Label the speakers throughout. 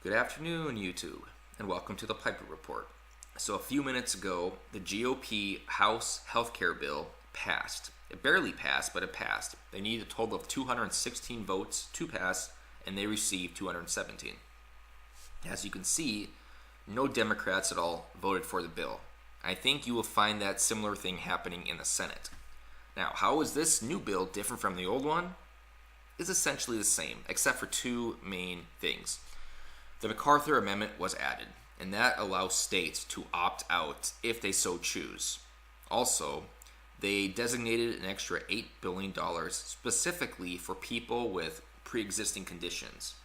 Speaker 1: Good afternoon, YouTube, and welcome to the Piper Report. So, a few minutes ago, the GOP House healthcare bill passed. It barely passed, but it passed. They needed a total of 216 votes to pass, and they received 217. As you can see, no Democrats at all voted for the bill. I think you will find that similar thing happening in the Senate. Now, how is this new bill different from the old one? It's essentially the same, except for two main things. The MacArthur Amendment was added, and that allows states to opt out if they so choose. Also, they designated an extra $8 billion specifically for people with pre-existing conditions.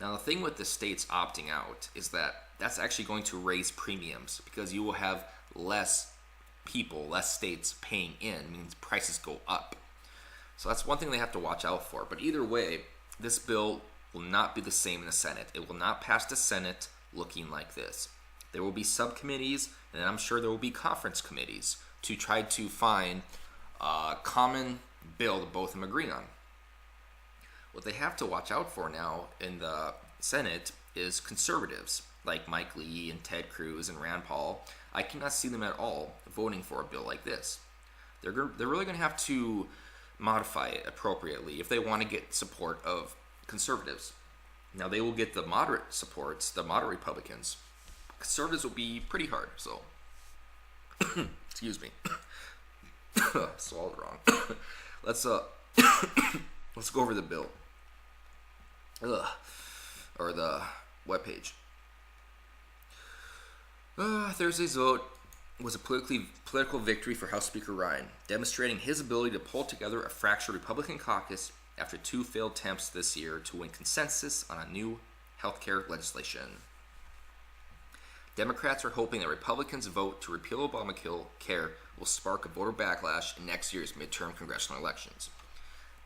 Speaker 1: Now, the thing with the states opting out is that that's actually going to raise premiums because you will have less people, less states paying in. It means prices go up. So that's one thing they have to watch out for. But either way, this bill will not be the same in the Senate. It will not pass the Senate looking like this. There will be subcommittees, and I'm sure there will be conference committees to try to find a common bill that both of them agree on. What they have to watch out for now in the Senate is conservatives like Mike Lee and Ted Cruz and Rand Paul. I cannot see them at all voting for a bill like this. They're really going to have to modify it appropriately if they want to get support of conservatives. Now, they will get the moderate supports, the moderate Republicans. Conservatives will be pretty hard, so excuse me. Swallowed wrong. let's let's go over the bill. Or the webpage. Thursday's vote was a political victory for House Speaker Ryan, demonstrating his ability to pull together a fractured Republican caucus after two failed attempts this year to win consensus on a new healthcare legislation. Democrats are hoping that Republicans' vote to repeal Obamacare will spark a voter backlash in next year's midterm congressional elections.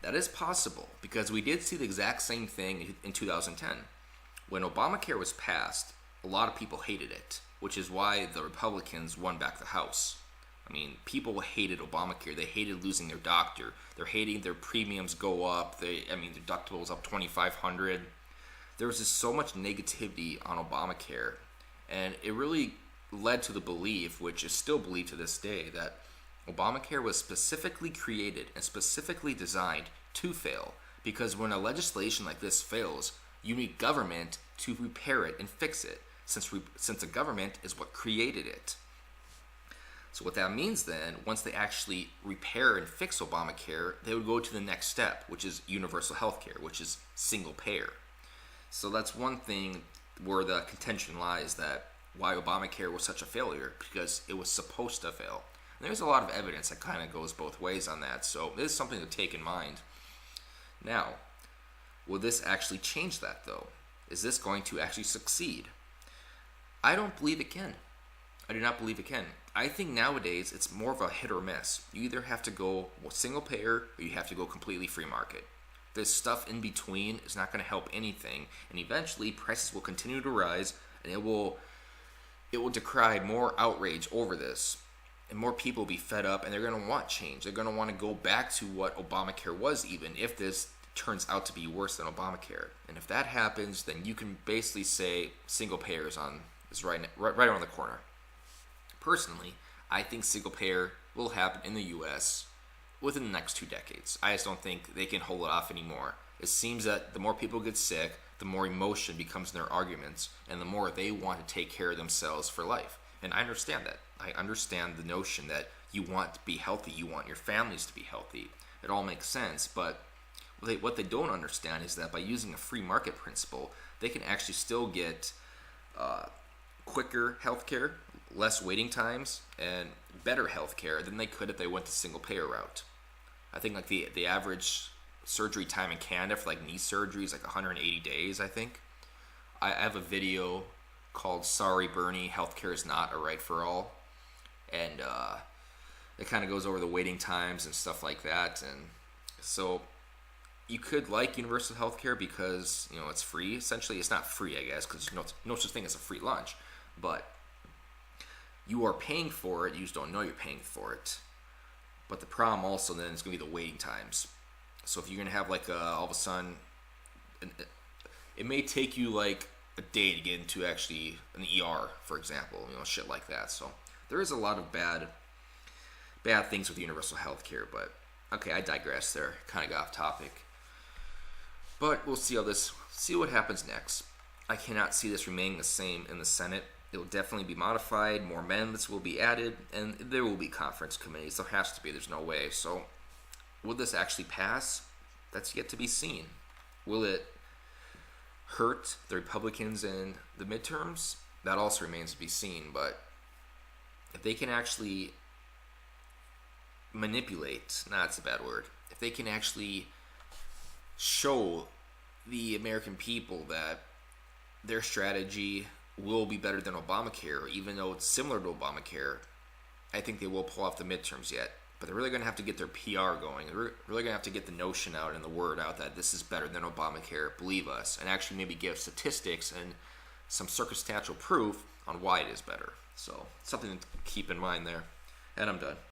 Speaker 1: That is possible because we did see the exact same thing in 2010. When Obamacare was passed, a lot of people hated it, which is why the Republicans won back the House. I mean, people hated Obamacare. They hated losing their doctor. They're hating their their deductibles up $2,500. There was just so much negativity on Obamacare, and it really led to the belief, which is still believed to this day, that Obamacare was specifically created and specifically designed to fail. Because when a legislation like this fails, you need government to repair it and fix it, since the government is what created it. So what that means then, once they actually repair and fix Obamacare, they would go to the next step, which is universal health care, which is single payer. So that's one thing where the contention lies, that why Obamacare was such a failure, because it was supposed to fail. And there's a lot of evidence that kind of goes both ways on that, so this is something to take in mind. Now, will this actually change that though? Is this going to actually succeed? I don't believe it can. I do not believe it can. I think nowadays it's more of a hit or miss. You either have to go single payer or you have to go completely free market. This stuff in between is not going to help anything, and eventually prices will continue to rise, and it will decry more outrage over this, and more people will be fed up, and they're going to want change. They're going to want to go back to what Obamacare was, even if this turns out to be worse than Obamacare. And if that happens, then you can basically say single payer is right around the corner. Personally, I think single payer will happen in the U.S. within the next 2 decades. I just don't think they can hold it off anymore. It seems that the more people get sick, the more emotion becomes in their arguments, and the more they want to take care of themselves for life. And I understand that. I understand the notion that you want to be healthy, you want your families to be healthy. It all makes sense, but what they don't understand is that by using a free market principle, they can actually still get quicker healthcare, less waiting times, and better healthcare than they could if they went the single payer route. I think like the average surgery time in Canada for like knee surgery is like 180 days, I think. I have a video called "Sorry Bernie, Healthcare is Not a Right for All," and it kind of goes over the waiting times and stuff like that. And so you could like universal healthcare because it's free. Essentially, it's not free, I guess, because there's no such thing as a free lunch, but you are paying for it. You just don't know you're paying for it. But the problem also then is going to be the waiting times. So if you're going to have like all of a sudden it may take you like a day to get into actually an ER, for example, shit like that. So there is a lot of bad things with universal health care, but okay, I digress there. Kind of got off topic. But we'll see what happens next. I cannot see this remaining the same in the Senate. It will definitely be modified, more amendments will be added, and there will be conference committees. There has to be, there's no way. So will this actually pass? That's yet to be seen. Will it hurt the Republicans in the midterms? That also remains to be seen. But if they can actually manipulate, that's a bad word, if they can actually show the American people that their strategy will be better than Obamacare, even though it's similar to Obamacare, I think they will pull off the midterms yet. But they're really going to have to get their PR going. They're really going to have to get the notion out and the word out that this is better than Obamacare, believe us, and actually maybe give statistics and some circumstantial proof on why it is better. So something to keep in mind there. And I'm done.